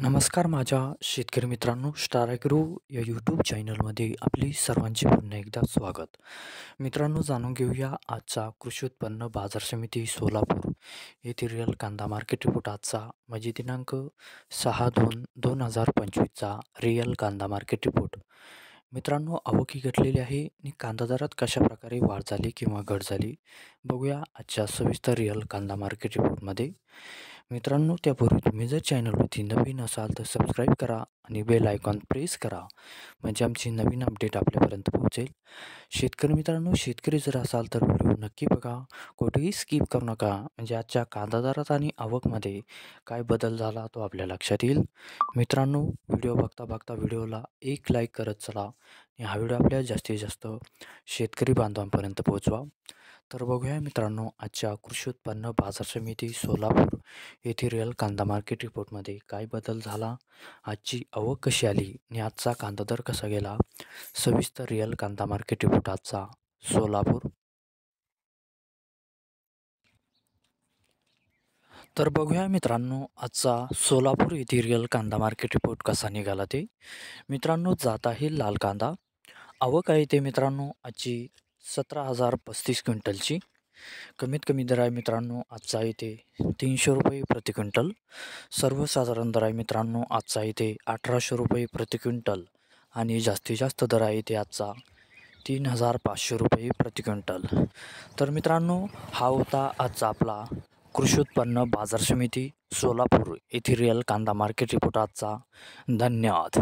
नमस्कार माझ्या शेतकरी मित्रांनो, स्टार ॲग्रो या यूट्यूब चॅनलमध्ये आपली सर्वांचे पुन्हा एकदा स्वागत. मित्रांनो, जाणून घेऊया आजचा कृषी उत्पन्न बाजार समिती सोलापूर येथील रिअल कांदा मार्केट रिपोर्ट आजचा म्हणजे दिनांक 6/2/2025चा रिअल कांदा मार्केट रिपोर्ट. मित्रांनो, आवक ही घटलेली आहे आणि कांदा दरात कशाप्रकारे वाढ झाली किंवा घट झाली बघूया आजच्या सविस्तर रिअल कांदा मार्केट रिपोर्टमध्ये. मित्रांनो, त्यापूर्वी तुम्ही जर चॅनलवरती नवीन असाल तर सबस्क्राईब करा आणि बेल आयकॉन प्रेस करा म्हणजे आमची नवीन अपडेट आपल्यापर्यंत पोहोचेल. शेतकरी मित्रांनो, शेतकरी जर असाल तर व्हिडिओ नक्की बघा, कुठेही स्किप करू नका म्हणजे आजच्या कांदा दरात आणि आवकमध्ये काय बदल झाला तो आपल्या लक्षात येईल. मित्रांनो, व्हिडिओ बघता बघता व्हिडिओला एक लाईक करत चला आणि हा व्हिडिओ आपल्या जास्तीत जास्त शेतकरी बांधवांपर्यंत पोहोचवा. तर बघूया मित्रांनो, आजच्या कृषी उत्पन्न बाजार समिती सोलापूर येथे रिअल कांदा मार्केट रिपोर्टमध्ये काय बदल झाला, आजची आवक कशी आली आणि आजचा कांदा दर कसा गेला. सविस्तर रिअल कांदा मार्केट रिपोर्ट आजचा सोलापूर. तर बघूया मित्रांनो, आजचा सोलापूर येथे रिअल कांदा मार्केट रिपोर्ट कसा निघाला ते. मित्रांनो, जात आहे लाल कांदा. आवक आहे ते मित्रांनो आजची 17,035 क्विंटलची. कमीत कमी दर आहे मित्रांनो आजचा इथे 300 रुपये प्रति क्विंटल. सर्वसाधारण दर आहे मित्रांनो आजचा इथे 1800 रुपये प्रति क्विंटल आणि जास्तीत जास्त दर आहे इथे आजचा 3,500 रुपये प्रति क्विंटल. तर मित्रांनो, हा होता आजचा आपला कृषी उत्पन्न बाजार समिती सोलापूर येथील रिअल कांदा मार्केट रिपोर्ट आजचा. धन्यवाद.